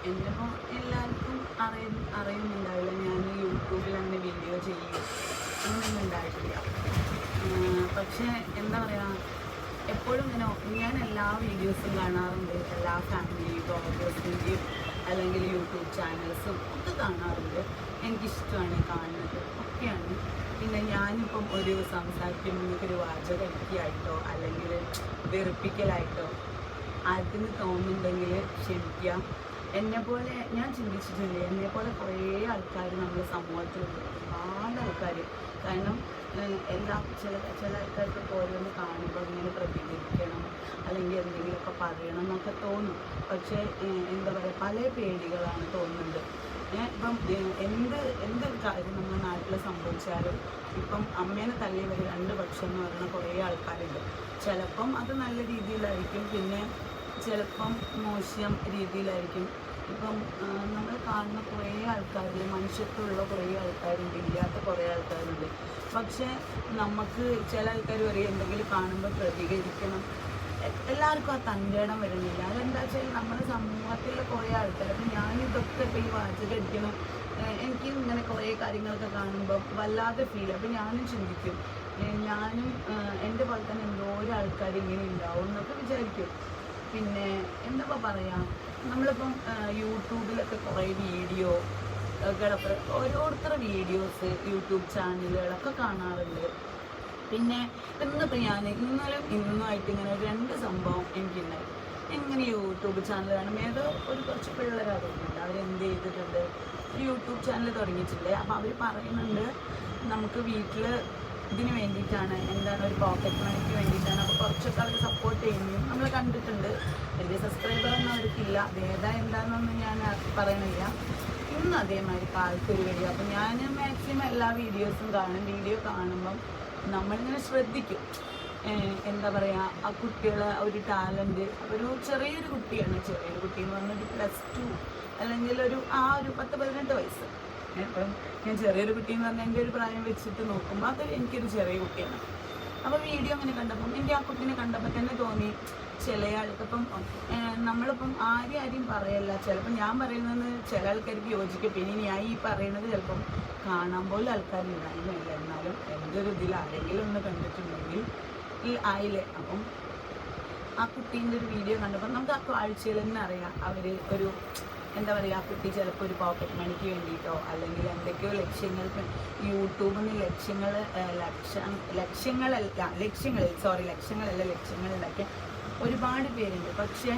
എന്നിപ്പോൾ എല്ലാവർക്കും അറിയുന്നുണ്ടാവില്ല ഞാൻ യൂട്യൂബിൽ അങ്ങനെ വീഡിയോ ചെയ്യും അങ്ങനെയൊന്നും ഉണ്ടായിട്ടില്ല. പക്ഷേ എന്താ പറയുക, എപ്പോഴും ഇങ്ങനെ ഞാൻ എല്ലാ വീഡിയോസും കാണാറുണ്ട്, എല്ലാ ഫാമിലി വ്ളോഗേഴ്സിൻ്റെയും അല്ലെങ്കിൽ യൂട്യൂബ് ചാനൽസും ഒക്കെ കാണാറുണ്ട്. എനിക്കിഷ്ടമാണ് കാണുന്നത് ഒക്കെയാണ്. പിന്നെ ഞാനിപ്പം ഒരു സംസാരിക്കുമ്പോൾ നിങ്ങൾക്കൊരു വാചകടിക്കായിട്ടോ അല്ലെങ്കിൽ വെറുപ്പിക്കലായിട്ടോ അതിന് തോന്നുന്നുണ്ടെങ്കിൽ ക്ഷമിക്കാം. എന്നെപ്പോലെ ഞാൻ ചിന്തിച്ചിട്ടില്ലേ, എന്നെപ്പോലെ കുറേ ആൾക്കാർ നമ്മുടെ സമൂഹത്തിലുണ്ട്, ഒരുപാട് ആൾക്കാർ. കാരണം ചില ആൾക്കാർക്ക് ഓരോന്ന് കാണുമ്പോൾ ഇങ്ങനെ പ്രതികരിക്കണം അല്ലെങ്കിൽ എന്തെങ്കിലുമൊക്കെ പറയണം എന്നൊക്കെ തോന്നും. പക്ഷേ എന്താ പറയുക, പല പേടികളാണ് തോന്നുന്നുണ്ട്. ഇപ്പം എന്തൊരു കാര്യം നമ്മുടെ നാട്ടിൽ സംഭവിച്ചാലും ഇപ്പം അമ്മേനെ തള്ളിയവർ രണ്ട് പക്ഷം എന്ന് പറയുന്ന കുറേ ആൾക്കാരുണ്ട്. ചിലപ്പം അത് നല്ല രീതിയിലായിരിക്കും, പിന്നെ ചിലപ്പം മോശം രീതിയിലായിരിക്കും. ഇപ്പം നമ്മൾ കാണുന്ന കുറേ ആൾക്കാരിൽ മനുഷ്യത്വമുള്ള കുറേ ആൾക്കാരുണ്ട്, ഇല്ലാത്ത കുറേ ആൾക്കാരുണ്ട്. പക്ഷേ നമുക്ക് ചില ആൾക്കാർ പറയും എന്തെങ്കിലും കാണുമ്പോൾ പ്രതികരിക്കണം. എല്ലാവർക്കും ആ തൻ്റെയിടം വരുന്നില്ല. അതെന്താ വെച്ചാൽ നമ്മുടെ സമൂഹത്തിലെ കുറേ ആൾക്കാർ, അപ്പം ഞാനിതൊക്കെ ഇപ്പോൾ ഈ വാചകം അടിക്കണം, എനിക്ക് ഇങ്ങനെ കുറേ കാര്യങ്ങളൊക്കെ കാണുമ്പോൾ വല്ലാതെ ഫീൽ. അപ്പം ഞാനും ചിന്തിക്കും, ഞാനും എൻ്റെ പോലെ തന്നെ എന്തോരം ആൾക്കാർ ഇങ്ങനെ ഉണ്ടാവും എന്നൊക്കെ വിചാരിക്കും. പിന്നെ എന്താ പറയുക, നമ്മളിപ്പം യൂട്യൂബിലൊക്കെ കുറേ വീഡിയോ ഓരോരുത്തരുടെ വീഡിയോസ് യൂട്യൂബ് ചാനലുകളൊക്കെ കാണാറുണ്ട്. പിന്നെ ഇന്നിപ്പോൾ ഞാൻ ഇന്നുമായിട്ട് ഇങ്ങനെ രണ്ട് സംഭവം എനിക്കുണ്ടായി. എങ്ങനെ യൂട്യൂബ് ചാനൽ കാണുമ്പോൾ ഏതോ കുറച്ച് പിള്ളേരാണ് തോന്നുന്നുണ്ട്, അവരെന്ത് ചെയ്തിട്ടുണ്ട്, യൂട്യൂബ് ചാനൽ തുടങ്ങിയിട്ടുണ്ട്. അപ്പോൾ അവർ പറയുന്നുണ്ട് നമുക്ക് വീട്ടിൽ ഇതിന് വേണ്ടിയിട്ടാണ്, എന്താണ് ഒരു പോക്കറ്റ് മണിക്ക് വേണ്ടിയിട്ടാണ്. അപ്പോൾ കുറച്ചൊക്കെ അവർ സപ്പോർട്ട് ചെയ്യുകയും നമ്മൾ കണ്ടിട്ടുണ്ട്. വലിയ സബ്സ്ക്രൈബറൊന്നും അവർക്കില്ല, എന്താണെന്നൊന്നും ഞാൻ പറയണില്ല. ഇന്നും അതേമാതിരി കാലത്തൊരു വീഡിയോ. അപ്പോൾ ഞാൻ മാക്സിമം എല്ലാ വീഡിയോസും കാണും. വീഡിയോ കാണുമ്പം നമ്മളിങ്ങനെ ശ്രദ്ധിക്കും, എന്താ പറയുക, ആ കുട്ടികളെ ഒരു ടാലൻറ്റ്. ഒരു ചെറിയൊരു കുട്ടിയാണ്, ചെറിയൊരു കുട്ടി എന്ന് പറഞ്ഞൊരു +2 അല്ലെങ്കിൽ ഒരു 10-18 വയസ്സ്. അപ്പം ഞാൻ ചെറിയൊരു കുട്ടി എന്ന് പറഞ്ഞാൽ എൻ്റെ ഒരു പ്രായം വെച്ചിട്ട് നോക്കുമ്പോൾ അത് എനിക്കൊരു ചെറിയ കുട്ടിയാണ്. അപ്പോൾ വീഡിയോ അങ്ങനെ കണ്ടപ്പം എനിക്ക് ആ കുട്ടീനെ കണ്ടപ്പോൾ തന്നെ തോന്നി, ചില ആൾക്കിപ്പം നമ്മളിപ്പം ആരെയും പറയല്ല, ചിലപ്പോൾ ഞാൻ പറയുന്നത് ചില ആൾക്കാർക്ക് യോജിക്കും. പിന്നെ ഞാൻ ഈ പറയുന്നത് ചിലപ്പം കാണാൻ പോലും ആൾക്കാരുണ്ടായിരുന്നില്ല, എന്നാലും എന്തൊരു ഇതിൽ ആരെങ്കിലും ഒന്ന് കണ്ടിട്ടുണ്ടെങ്കിൽ ഈ ആയില്ലേ. അപ്പം ആ കുട്ടീൻ്റെ ഒരു വീഡിയോ കണ്ടപ്പോൾ നമുക്ക് ആ കാഴ്ചയിൽ തന്നെ അറിയാം, അവർ ഒരു എന്താ പറയുക, ആ കുട്ടി ചിലപ്പോൾ ഒരു പോക്കറ്റ് മണിക്ക് വേണ്ടിയിട്ടോ അല്ലെങ്കിൽ എന്തൊക്കെയോ ലക്ഷ്യങ്ങൾക്ക് യൂട്യൂബിൽ നിന്ന് ലക്ഷ്യങ്ങളുണ്ടാക്കിയ ഒരുപാട് പേരുണ്ട്. പക്ഷേ